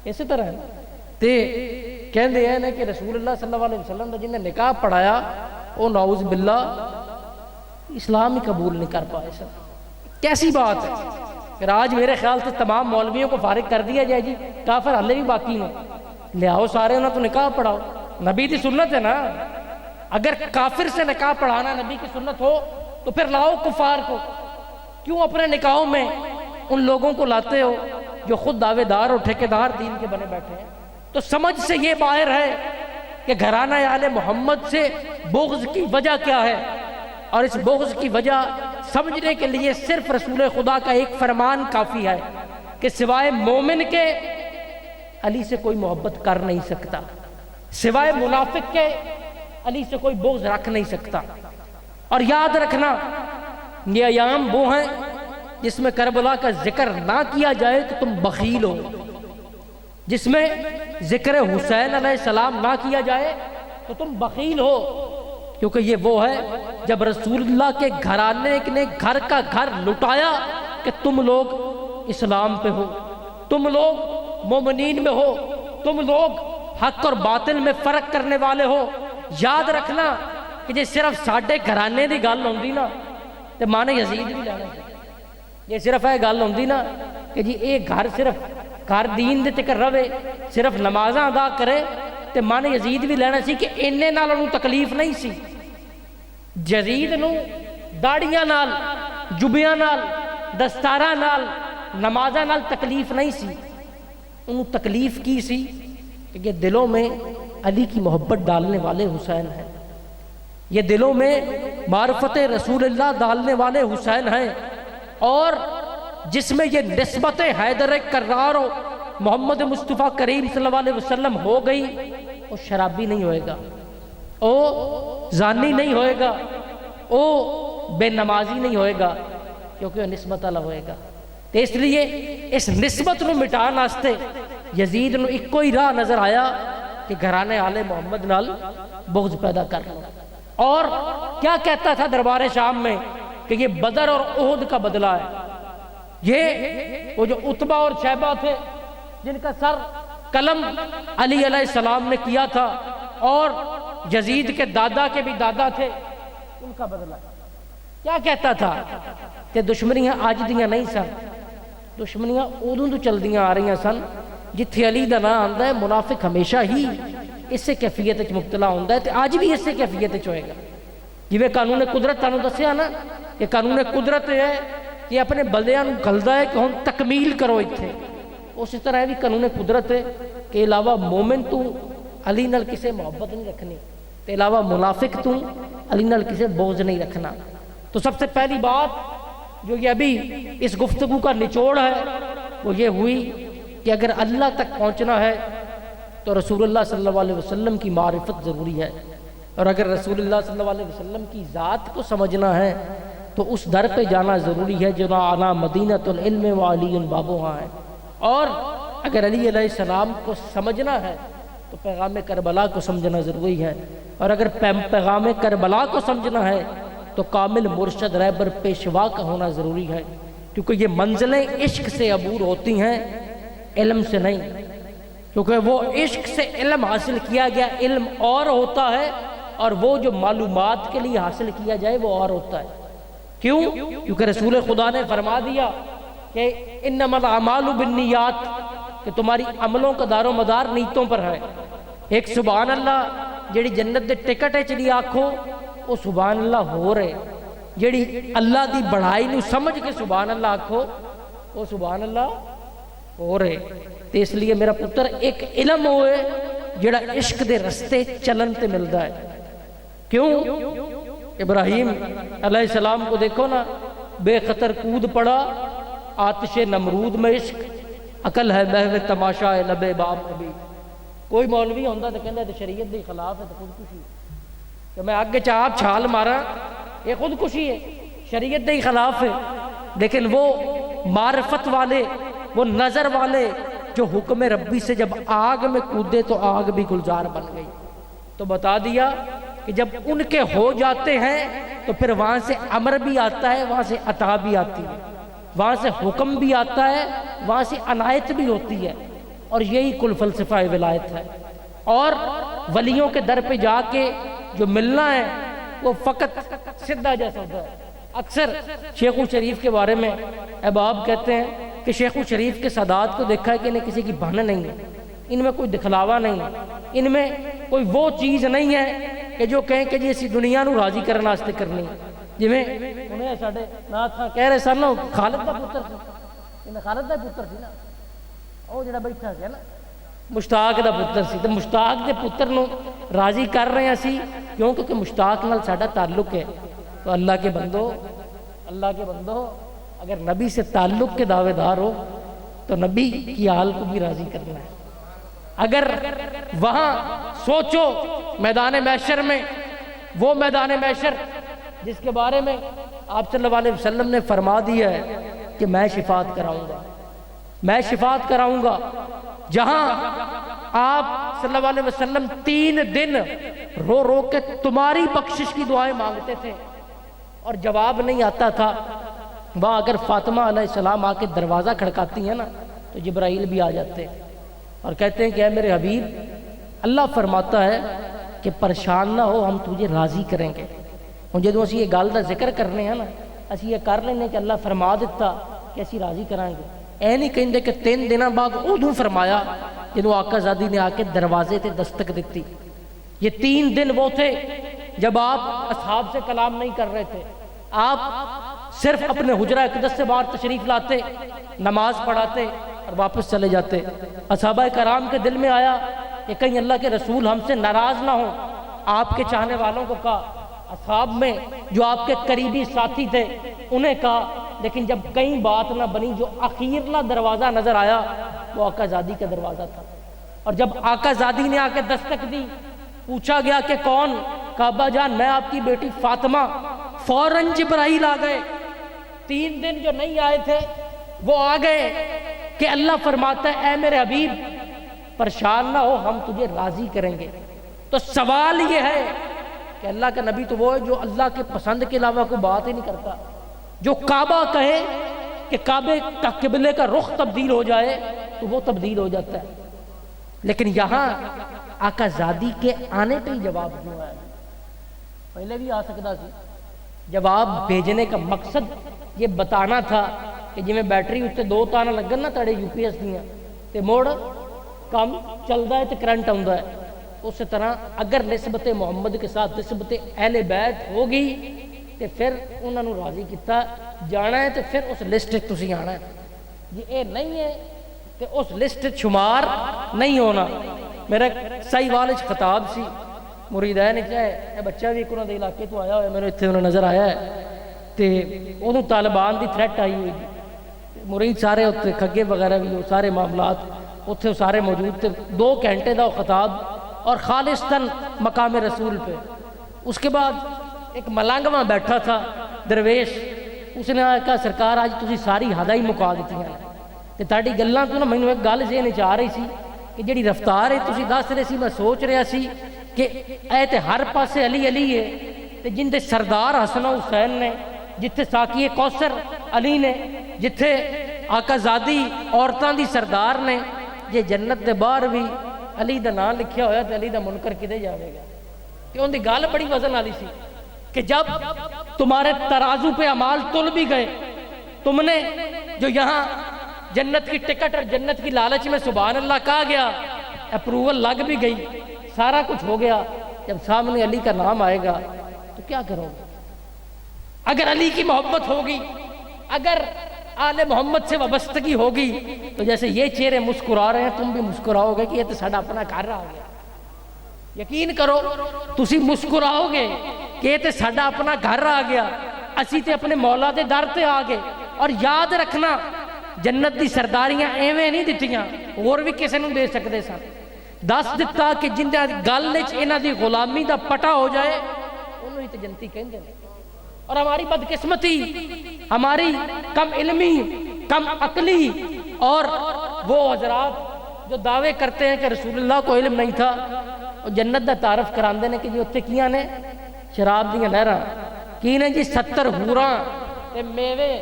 اسی طرح ہے۔ تے کہندے ہیں کہ رسول اللہ صلی اللہ علیہ وسلم دا جن نے نکاح پڑھایا وہ نعوذ باللہ اسلام ہی قبول نہیں کر پائے سر۔ کیسی بات ہے؟ پھر آج میرے خیال سے تمام مولویوں کو فارغ کر دیا جائے، جی کافر ہلے بھی باقی ہیں، لے آؤ سارے انہوں تو نکاح پڑھاؤ، نبی کی سنت ہے نا۔ اگر کافر سے نکاح پڑھانا نبی کی سنت ہو تو پھر لاؤ کفار کو، کیوں اپنے نکاحوں میں ان لوگوں کو لاتے ہو جو خود دعوے دار اور ٹھیکیدار دین کے بنے بیٹھے ہیں؟ تو سمجھ سے یہ باہر ہے کہ گھرانہ آل محمد سے بغض کی وجہ کیا ہے، اور اس بغض کی وجہ سمجھنے کے لیے صرف رسول خدا کا ایک فرمان کافی ہے کہ سوائے مومن کے علی سے کوئی محبت کر نہیں سکتا، سوائے منافق کے علی سے کوئی بغض رکھ نہیں سکتا۔ اور یاد رکھنا یہ ایام وہ ہیں جس میں کربلا کا ذکر نہ کیا جائے تو تم بخیل ہو، جس میں ذکر حسین علیہ السلام نہ کیا جائے تو تم بخیل ہو، کیونکہ یہ وہ ہے جب رسول اللہ کے گھرانے نے گھر کا گھر لٹایا کہ تم لوگ اسلام پہ ہو، تم لوگ مومنین میں ہو، تم لوگ حق اور باطل میں فرق کرنے والے ہو۔ یاد رکھنا کہ جی صرف ساڈے گھرانے دی گل ہوندی نا تے مانے یزید بھی لینا، یہ صرف ہے گل ہوندی نا کہ جی اے گھر صرف گھر دین دے تکر رہے، صرف نمازاں ادا کرے تے مانے یزید بھی لینا سی کہ اننے نال انہوں تکلیف نہیں سی۔ یزید نو داڑیاں نال، جبیاں نال، دستاراں نال، نمازاں نال تکلیف نہیں سی، انہوں تکلیف کی سی کہ یہ دلوں میں علی کی محبت ڈالنے والے حسین ہیں، یہ دلوں میں معرفت رسول اللہ ڈالنے والے حسین ہیں، اور جس میں یہ نسبت حیدر کرار و محمد مصطفیٰ کریم صلی اللہ علیہ وسلم ہو گئی، وہ شرابی نہیں ہوئے گا، وہ زانی نہیں ہوئے گا، وہ بے نمازی نہیں ہوئے گا، کیونکہ وہ نسبت اللہ ہوئے گا۔ تو اس لیے اس نسبت نو مٹان واسطے یزید نو ایک کوئی راہ نظر آیا کہ گھرانے آل محمد نال بغض پیدا کر لو۔ اور کیا کہتا تھا دربار شام میں کہ یہ بدر اور احد کا بدلہ ہے، یہ وہ جو عتبہ اور شیبہ تھے جن کا سر قلم علی علیہ السلام نے کیا تھا، اور یزید کے دادا کے بھی دادا تھے، ان کا بدلہ ہے۔ کیا کہتا تھا کہ دشمنیاں آج دیاں نہیں سن، دشمنیاں ادوں تو چلدیاں آ رہی سن جتھے علی دا نام آندا ہے منافق ہمیشہ ہی اسے کیفیت وچ مبتلا ہوندا ہے تے اج بھی اسے کیفیت وچ ہوئے گا۔ جویں قانون قدرت تانوں دسیا نا کہ قانون قدرت ہے کہ اپنے بندیاں نوں گھلدا ہے کہ ہن تکمیل کرو ایتھے، اسی طرح بھی قانون قدرت ہے کہ علاوہ مومن تو علی نال کسے محبت نہیں رکھنی تے علاوہ منافق تو علی نال کسے بغض نہیں رکھنا۔ تو سب سے پہلی بات جو یہ ابھی اس گفتگو کا نچوڑ ہے وہ یہ ہوئی کہ اگر اللہ تک پہنچنا ہے تو رسول اللہ صلی اللہ علیہ وسلم کی معرفت ضروری ہے، اور اگر رسول اللہ صلی اللہ علیہ وسلم کی ذات کو سمجھنا ہے تو اس در پہ جانا ضروری ہے جو اعلیٰ مدینۃ العلم و علی بابوہا ہے، اور اگر علی علیہ السلام کو سمجھنا ہے تو پیغام کربلا کو سمجھنا ضروری ہے، اور اگر پیغام کربلا کو سمجھنا ہے تو کامل مرشد رہبر پیشوا کا ہونا ضروری ہے، کیونکہ یہ منزلیں عشق سے عبور ہوتی ہیں علم سے نہیں، کیونکہ وہ عشق سے علم حاصل کیا گیا علم اور ہوتا ہے، اور وہ جو معلومات کے لیے حاصل کیا جائے وہ اور ہوتا ہے۔ کیوں؟ کیونکہ رسول خدا نے فرما دیا کہ انما الاعمال بالنیات، کہ تمہاری عملوں کا دار و مدار نیتوں پر ہے۔ ایک سبحان اللہ جیڑی جنت دے ٹکٹ ہے چلی آکھو وہ سبحان اللہ ہو رہے، جیڑی اللہ دی بڑھائی نو سمجھ کے سبحان اللہ آکھو وہ سبحان اللہ ہو رہے۔ تو اس لیے میرا پتر ایک علم ہوئے جیڑا عشق دے رستے چلن تے ملدا ہے۔ کیوں؟ ابراہیم علیہ السلام کو دیکھو نا، بے خطر کود پڑا آتش نمرود میں عشق، عقل ہے محو تماشا ہے لبے باب نبی۔ کوئی مولوی ہوندا تے کہندا تے شریعت دے خلاف ہے تے خودکشی کہ میں آگے چاپ چھال مارا، یہ خودکشی ہے، شریعت دے خلاف ہے۔ لیکن وہ معرفت والے، وہ نظر والے جو حکم ربی سے جب آگ میں کودے تو آگ بھی گلزار بن گئی، تو بتا دیا کہ جب ان کے ہو جاتے ہیں تو پھر وہاں سے امر بھی آتا ہے، وہاں سے عطا بھی آتی ہے، وہاں سے حکم بھی آتا ہے، وہاں سے عنایت بھی ہوتی ہے، اور یہی کل فلسفہ ولایت ہے۔ اور ولیوں کے در پہ جا کے جو ملنا ہے وہ فقط سدھا جیسا ہوتا ہے۔ اکثر شیخ شریف کے بارے میں احباب کہتے ہیں کہ شیخ شریف کے سادات کو دیکھا ہے کہ انہیں کسی کی بہن نہیں ہے، ان میں کوئی دکھلاوا نہیں ہے، ان میں کوئی وہ چیز نہیں ہے کہ جو کہیں کہ جی اسی دنیا نو راضی کرنے واسطے کرنی، جویں انہیں ساڈے نات خان کہہ رہے سن نا خالد دا پتر سی، انہیں خالد دا پتر سی نا، وہ جڑا بیٹھا سی نا مشتاق دا پتر سی، تو مشتاق دے پتر نو راضی کر رہے ہیں اسی کیوں؟ کیونکہ مشتاق نال ساڈا تعلق ہے۔ تو اللہ کے بندو اگر نبی سے تعلق کے دعوے دار ہو تو نبی کی آل کو بھی راضی کرنا ہے۔ اگر وہاں سوچو میدان محشر میں، وہ میدان محشر جس کے بارے میں آپ صلی اللہ علیہ وسلم نے فرما دیا ہے کہ میں شفاعت کراؤں گا، جہاں آپ صلی اللہ علیہ وسلم 3 دن رو رو کے تمہاری بخشش کی دعائیں مانگتے تھے اور جواب نہیں آتا تھا، وہاں اگر فاطمہ علیہ السلام آ کے دروازہ کھڑکاتی ہیں نا تو جبرائیل بھی آ جاتے اور کہتے ہیں کہ اے میرے حبیب، اللہ فرماتا ہے کہ پریشان نہ ہو، ہم تجھے راضی کریں گے۔ اور جدوں اسی یہ گل دا ذکر کرنے ہیں نا، اسی یہ کر لینے کہ اللہ فرما دیتا کہ اسی راضی کریں گے، اے نہیں کہندے کہ 3 دنوں بعد ادوں فرمایا جدوں آقا زادی نے آ کے دروازے تے دستک دیتی۔ یہ 3 دن وہ تھے جب آپ اصحاب سے کلام نہیں کر رہے تھے، آپ صرف اپنے حجرہ اقدس سے باہر تشریف لاتے، نماز پڑھاتے اور واپس چلے جاتے۔ اصحابہ کرام کے دل میں آیا کہ کہیں اللہ کے رسول ہم سے ناراض نہ ہوں، آپ کے چاہنے والوں کو کہا، اصحاب میں جو آپ کے قریبی ساتھی تھے انہیں کہا، لیکن جب کئی بات نہ بنی، جو اخیرلا دروازہ نظر آیا وہ آقا زادی کا دروازہ تھا۔ اور جب آقا زادی نے آ کے دستک دی، پوچھا گیا کہ کون؟ کہا ابا جان میں آپ کی بیٹی فاطمہ۔ فوراً جبرائیل آ گئے، 3 دن جو نہیں آئے تھے وہ آ گئے کہ اللہ فرماتا ہے اے میرے حبیب پریشان نہ ہو، ہم تجھے راضی کریں گے۔ تو سوال یہ ہے کہ اللہ کا نبی تو وہ ہے جو اللہ کے پسند کے علاوہ کوئی بات ہی نہیں کرتا، جو کعبہ کہے کہ کعبے کا قبلے کا رخ تبدیل ہو جائے تو وہ تبدیل ہو جاتا ہے۔ لیکن یہاں آقا زادی کے آنے پہ ہی جواب کیوں ہے؟ پہلے بھی آ سکتا سی، جواب بھیجنے کا مقصد یہ بتانا تھا کہ جی میں بیٹری اتنے 2 تانا لگن نا تڑے UPS دیاں تے موڑ کام چلتا ہے تو کرنٹ آتا ہے، اس طرح اگر نسبت محمد کے ساتھ نسبت اہل بیت ہوگی تو پھر انہوں نے راضی کیتا جانا ہے، تو پھر اس لسٹ تسی آنا ہے، جی اے نہیں ہے تو اس لسٹ شمار نہیں ہونا۔ میرا صحیح والد خطاب سی مریدین چاہے اے بچہ بھی ایک انہوں نے علاقے تو آیا ہوئے، میرے اتنے انہوں نظر آیا ہے تو انہوں طالبان دی تھریٹ آئی ہوئی، مرید سارے اتنے کھگے وغیرہ بھی وہ سارے معاملات اتنے سارے موجود تھے، 2 گھنٹے دا خطاب اور خالصتاً مقام رسول پہ۔ اس کے بعد ایک ملنگواں بیٹھا تھا درویش، اس نے کہا سرکار آج تسی ساری حداں ہی مکا دیتی ہیں کہ تاڑی گلاں تو نا مینوں ایک گل ذہن چ آ رہی سی کہ جڑی رفتار ہے تسی دس رہے سی، میں سوچ رہا سی کہ اے تے ہر پاسے علی علی ہے، تے جن دے سردار حسن و حسین نے، جتھے ساقی کوثر علی نے، جتھے آقا زادی عورتاں دی سردار نے، یہ جنت دے باہر بھی علی دا نام لکھیا ہویا تے علی دا منکر کدے جاوے گا؟ کہ ان دی گل بڑی وزن والی سی کہ جب تمہارے ترازو پہ اعمال تل بھی گئے، تم نے جو یہاں جنت کی ٹکٹ اور جنت کی لالچ میں سبحان اللہ کہا گیا، اپروول لگ بھی گئی، سارا کچھ ہو گیا، جب سامنے علی کا نام آئے گا تو کیا کرو گے؟ اگر علی کی محبت ہوگی، اگر آل محمد سے وابستگی ہوگی تو جیسے یہ چہرے مسکرا رہے ہیں تم بھی مسکراؤ گے کہ یہ تو ساڈا اپنا گھر آ گیا۔ یقین کرو تسی مسکراؤ گے کہ یہ تو ساڈا اپنا گھر آ گیا، اسی تے اپنے مولا دے در تے آ گئے۔ اور یاد رکھنا جنت دی سرداریاں ایویں نہیں دتیاں، اور بھی کسے نوں دے سکدے سن، دس دتا کہ جن گل وچ انہاں دی غلامی دا پٹا ہو جائے انہوں ہی تے جنتی کہندے نے۔ اور ہماری بدقسمتی، ہماری کم علمی، کم عقلی، اور وہ حضرات جو دعوے کرتے ہیں کہ رسول اللہ کو علم نہیں تھا، اور جنت دا تعارف کراندے نے کہ جی اتنے کیاں نے شراب دیاں نہراں، کی نے جی 70 حوراں تے میوے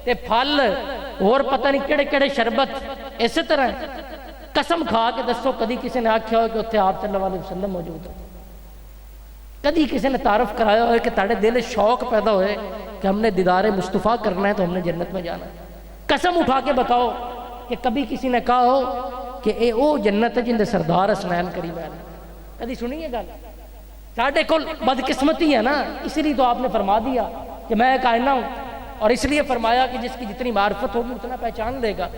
تے پھل اور پتہ نہیں کیڑے کیڑے شربت، اسی طرح قسم کھا کے دسو کدی کسی نے آکھیا ہو کہ اتنے آپ صلی اللہ علیہ وسلم موجود ہے؟ کدی کسی نے تعارف کرایا ہوئے کہ تاڑے دل شوق پیدا ہوئے کہ ہم نے دیدار مصطفیٰ کرنا ہے تو ہم نے جنت میں جانا ہے؟ قسم اٹھا کے بتاؤ کہ کبھی کسی نے کہا ہو کہ اے او جنت ہے جن دے سردار حسنین کریم ہے؟ کدی سنی ہے گل؟ ساڈے کول بدقسمتی ہے نا، اسی لیے تو آپ نے فرما دیا کہ میں ایک آئینہ ہوں، اور اس لیے فرمایا کہ جس کی جتنی معرفت ہوگی اتنا پہچان لے گا۔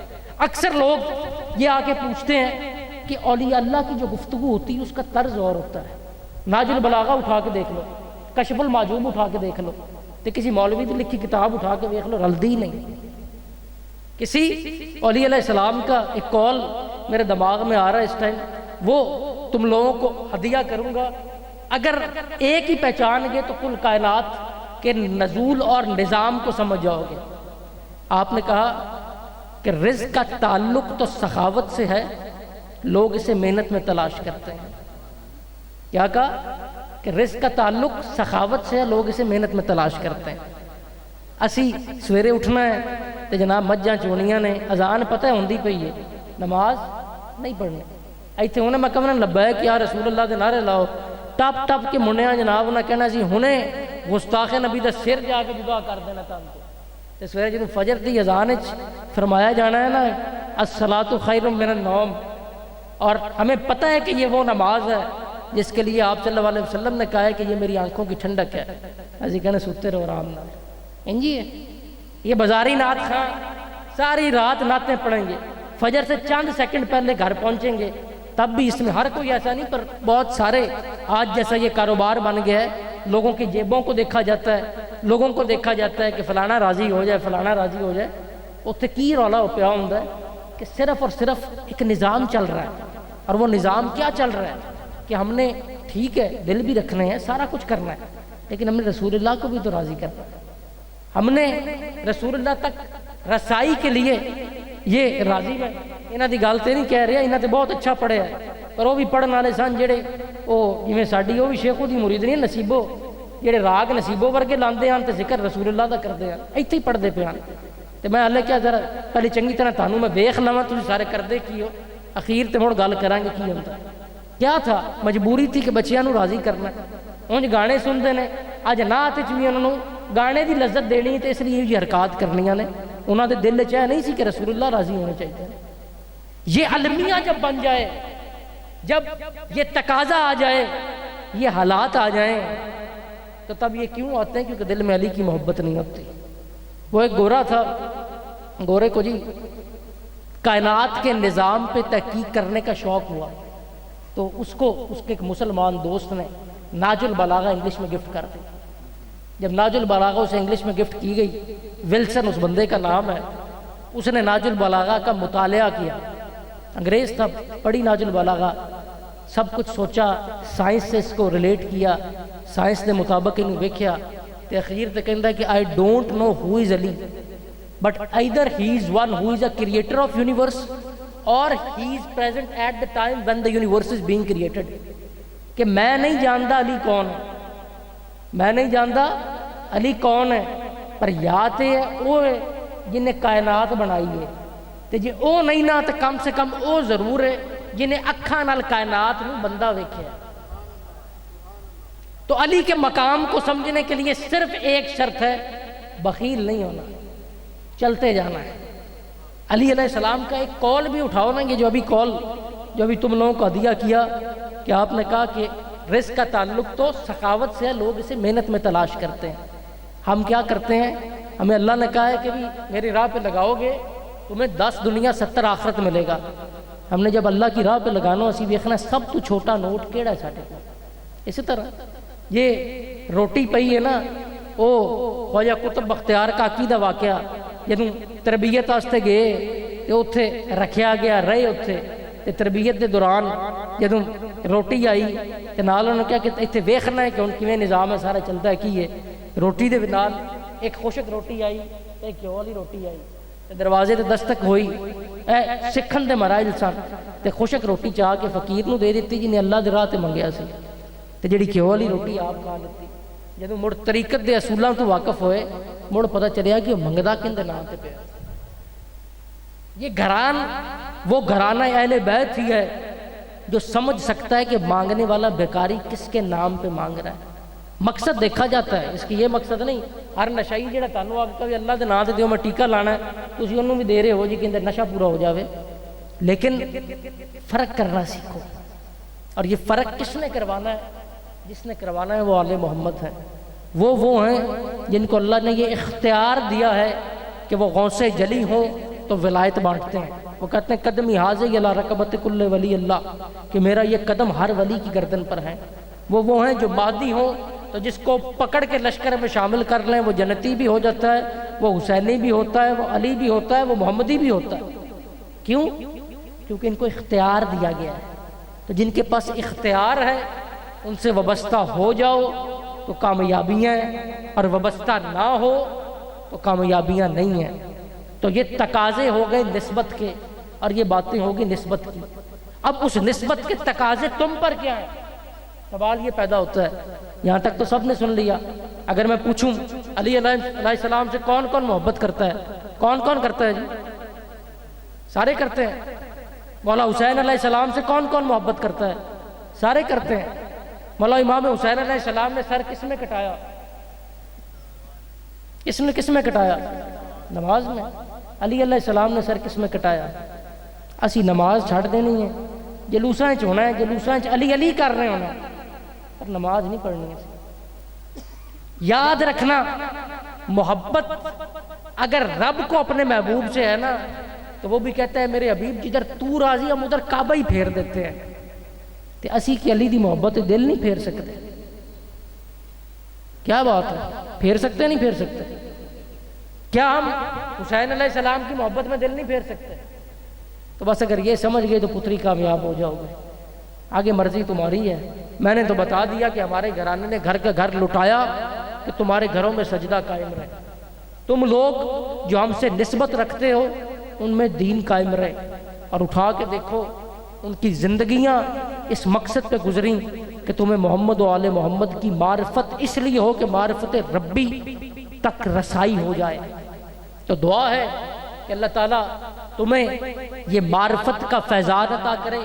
اکثر لوگ یہ آ کے پوچھتے ہیں کہ اولیاء اللہ کی جو گفتگو ہوتی ہے اس کا طرز اور ہوتا ہے، ناج البلاغہ اٹھا کے دیکھ لو، کشف المعجوب اٹھا کے دیکھ لو، تو کسی مولوی کی لکھی کتاب اٹھا کے دیکھ لو، رلدی نہیں۔ کسی اولیاء علیہ السلام کا ایک قول میرے دماغ میں آ رہا ہے اس ٹائم، وہ تم لوگوں کو ہدیہ کروں گا، اگر ایک ہی پہچان گے تو کل کائنات کے نزول اور نظام کو سمجھ جاؤ گے۔ آپ نے کہا کہ رزق کا تعلق تو سخاوت سے ہے، لوگ اسے محنت میں تلاش کرتے ہیں۔ کیا کہا؟ کہ رزق کا تعلق سخاوت سے ہے، لوگ اسے محنت میں تلاش کرتے ہیں۔ اسی سویرے اٹھنا ہے تو جناب مجھاں چونیاں نے، اذان پتہ ہے ہوندی پئی ہے، نماز نہیں پڑھنی، ایتھے ہونے میں کہنا لبیک یا رسول اللہ دے نعرے لاؤ، ٹپ ٹپ کے منیا جناب انہیں کہنا سی ہونے گستاخ نبی دا سر جا کے جدا کر دینا تھا۔ تو سویرے جدوں فجر دی اذان وچ فرمایا جانا ہے نا الصلاۃ خیر من النوم، اور ہمیں پتہ ہے کہ یہ وہ نماز ہے جس کے لیے آپ صلی اللہ علیہ وسلم نے کہا ہے کہ یہ میری آنکھوں کی ٹھنڈک ہے، اسی کہنے سوتے رہو آرام نہ انجی ہے۔ یہ بازاری نعت خاں ساری رات نعتیں پڑھیں گے، فجر سے چند سیکنڈ پہلے گھر پہنچیں گے، تب بھی اس میں ہر کوئی ایسا نہیں، پر بہت سارے آج جیسا یہ کاروبار بن گیا ہے، لوگوں کی جیبوں کو دیکھا جاتا ہے، لوگوں کو دیکھا جاتا ہے کہ فلانا راضی ہو جائے، فلانا راضی ہو جائے، اتنے کی رولا ہو پیا ہوں کہ صرف اور صرف ایک نظام چل رہا ہے، اور وہ نظام کیا چل رہا ہے کہ ہم نے ٹھیک ہے دل بھی رکھنے ہیں، سارا کچھ کرنا ہے، لیکن ہم نے رسول اللہ کو بھی تو راضی کرنا ہے، ہم نے رسول اللہ تک رسائی کے لیے یہ راضی میں انہاں دی گل تے نہیں کہہ رہا، انہاں تے بہت اچھا پڑھیا ہے، پر وہ بھی پڑھن والے سن جڑے وہ جویں ساڈی وہ بھی شیخو دی مرید نہیں نصیبو، جڑے راگ نصیبو ورگے لاندے ہیں تے ذکر رسول اللہ دا کردے ہیں، ایتھے ہی پڑھدے پے ہیں۔ تے میں ہلے کیا ذرا پہلے چنگی طرح تانوں میں ویکھ لواں تسی سارے کردے کی ہو، اخیر تے ہن گل کرانگے کی ہوندا کیا تھا۔ مجبوری تھی کہ بچیاں نوں راضی کرنا، اونج گانے سنتے ہیں، اج نعت وچ بھی انہاں نوں گانے دی لذت دینی تے اس لیے یہ حرکات کرنیاں نے. انہاں دے دل وچ نہیں سی کہ رسول اللہ راضی ہونے چاہیے. یہ المیہ جب بن جائے، جب یہ تقاضا آ جائے، یہ حالات آ جائیں، تو تب یہ کیوں آتے ہیں؟ کیونکہ دل میں علی کی محبت نہیں ہوتی. وہ ایک گورا تھا، گورے کو جی کائنات کے نظام پہ تحقیق کرنے کا شوق ہوا، تو اس کو اس کے ایک مسلمان دوست نے ناج البلاغہ انگلش میں گفٹ کر دی. جب ناج البلاغہ اسے انگلش میں گفٹ کی گئی، ولسن اس بندے کا نام ہے، اس نے ناج البلاغہ کا مطالعہ کیا. انگریز تھا، پڑھی ناج البلاغہ، سب کچھ سوچا، سائنس سے اس کو ریلیٹ کیا، سائنس کے مطابق انہوں ویکھیا تے اخیر تے کہندا ہے کہ I don't know who is Ali, but either he is one who is a creator of universe or he is present at the time when the universe is being created. کہ میں نہیں جانتا علی کون ہے، میں نہیں جانتا علی کون ہے، پر یا تے وہ ہے جنہیں کائنات بنائی ہے، تے جی او نہیں نا تے کم سے کم او ضرور ہے جنہیں اکھاں نال کائنات نو بندہ ویکھیا. تو علی کے مقام کو سمجھنے کے لیے صرف ایک شرط ہے، بخیل نہیں ہونا، چلتے جانا ہے. علی علیہ السلام کا ایک کال بھی اٹھاؤ نا، یہ جو ابھی کال جو ابھی تم لوگوں کو ہدیہ کیا کہ آپ نے کہا کہ رزق کا تعلق تو سخاوت سے ہے، لوگ اسے محنت میں تلاش کرتے ہیں. ہم کیا کرتے ہیں؟ ہمیں اللہ نے کہا ہے کہ بھی میری راہ پہ لگاؤ گے تمہیں 10 دنیا 70 آخرت ملے گا. ہم نے جب اللہ کی راہ پہ لگانا اسی دیکھنا سب تو چھوٹا نوٹ کیڑا ہے ساڈے کو. اسی طرح یہ روٹی پئی ہے نا، وہ خواجہ قطب بختیار کاکی دا واقعہ، جدوں تربیت واسطے گئے تے اوتھے رکھیا گیا، رہے اوتھے تے تربیت دے دوران جدوں روٹی آئی تے نال انہوں نے کہا کہ ایتھے ویکھنا ہے کہ ہن کیویں نظام ہے سارا چلتا ہے کی ہے. روٹی دے نال ایک خشک روٹی آئی تے ایک گھیو والی روٹی آئی تے دروازے تے دستک ہوئی، سکھن دے مراحل سن تے خشک روٹی چاہ کے فقیر نو دے دتی جنہیں اللہ دے راہ تے منگیا سی، تے جڑی گھیو والی روٹی آپ کھا لیتی. جدوں مڑ طریقت دے اصولاں تو واقف ہوئے، مڑ پتہ چلیا کہ منگدا کن دے نام تے پیا. یہ گھران وہ گھرانہ اہل بیت ہی ہے جو سمجھ سکتا ہے کہ مانگنے والا بیکاری کس کے نام پہ مانگ رہا ہے. مقصد دیکھا جاتا ہے، اس کی یہ مقصد نہیں ہر نشائی جڑا تانوں آ کے کبھی اللہ دے نام تے دیو میں ٹیکہ لانا ہے تسی انہوں بھی دے رہے ہو جی کہ اندر نشہ پورا ہو جاوے، لیکن فرق کرنا سیکھو. اور یہ فرق کس نے کروانا ہے؟ جس نے کروانا ہے وہ آل محمد ہے. وہ ہیں جن کو اللہ نے یہ اختیار دیا ہے کہ وہ غوث جلی ہوں تو ولایت بانٹتے ہیں. وہ کہتے ہیں قدمی حاضر علی رقبت کل ولی اللہ، کہ میرا یہ قدم ہر ولی کی گردن پر ہے. وہ ہیں جو مہدی ہوں تو جس کو پکڑ کے لشکر میں شامل کر لیں وہ جنتی بھی ہو جاتا ہے، وہ حسینی بھی ہوتا ہے، وہ علی بھی ہوتا ہے، وہ محمدی بھی ہوتا ہے. کیوں؟ کیونکہ ان کو اختیار دیا گیا ہے. تو جن کے پاس اختیار ہے ان سے وابستہ ہو جاؤ تو کامیابیاں ہیں، اور وابستہ نہ ہو تو کامیابیاں نہیں ہیں. تو یہ تقاضے ہو گئے نسبت کے، اور یہ باتیں ہوگی نسبت کی. اب اس نسبت کے تقاضے تم پر کیا ہیں؟ سوال یہ پیدا ہوتا ہے. یہاں تک تو سب نے سن لیا. اگر میں پوچھوں علی علیہ السلام سے کون کون محبت کرتا ہے؟ کون کون کرتا ہے جی؟ سارے کرتے ہیں. مولا حسین علیہ السلام سے کون کون محبت کرتا ہے؟ سارے کرتے ہیں. مولا امام حسین علیہ السلام نے سر کس میں کٹایا؟ کس میں کٹایا؟ نماز میں. علی علیہ السلام نے سر کس میں کٹایا؟ اسی نماز چھڑ دینی ہے، جلوساں چ ہونا ہے، جلوساں چ علی علی کر رہے ہونا ہے، پر نماز نہیں پڑھنی ہے. یاد رکھنا، محبت اگر رب کو اپنے محبوب سے ہے نا تو وہ بھی کہتا ہے میرے حبیب جدھر تو راضی ہم ادھر کعبہ ہی پھیر دیتے ہیں. تے اسی کی علی دی محبت دل نہیں پھیر سکتے. کیا بات ہے؟ پھیر سکتے نہیں پھیر سکتے؟ کیا ہم حسین علیہ السلام کی محبت میں دل نہیں پھیر سکتے؟ تو بس اگر یہ سمجھ گئے تو پتری کامیاب ہو جاؤ گے. آگے مرضی تمہاری ہے. میں نے تو بتا دیا کہ ہمارے گھرانے نے گھر کا گھر لٹایا کہ تمہارے گھروں میں سجدہ قائم رہے. تم لوگ جو ہم سے نسبت رکھتے ہو ان میں دین قائم رہے. اور اٹھا کے دیکھو ان کی زندگیاں اس مقصد پہ گزریں کہ تمہیں محمد و آل محمد کی معرفت اس لیے ہو کہ معرفت ربی تک رسائی ہو جائے. تو دعا ہے کہ اللہ تعالیٰ تمہیں یہ معرفت کا فیضان عطا کرے،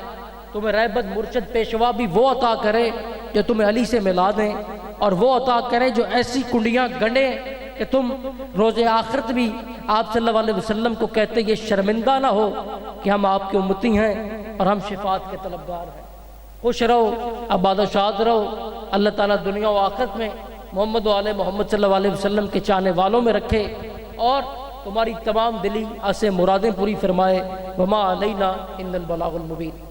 تمہیں رہبت مرشد پیشوا بھی وہ عطا کرے جو تمہیں علی سے ملا دیں، اور وہ عطا کرے جو ایسی کنڈیاں گنڈے کہ تم روز آخرت بھی آپ صلی اللہ علیہ وسلم کو کہتے یہ شرمندہ نہ ہو کہ ہم آپ کے امتی ہیں اور ہم شفاعت کے طلبگار ہیں۔ خوش رہو، آباد و شاد رہو، اللہ تعالیٰ دنیا و آخرت میں محمد و آل محمد صلی اللہ علیہ وسلم کے چاہنے والوں میں رکھے اور تمہاری تمام دلی آسے مرادیں پوری فرمائے۔ وما علینا الا البلاغ المبین۔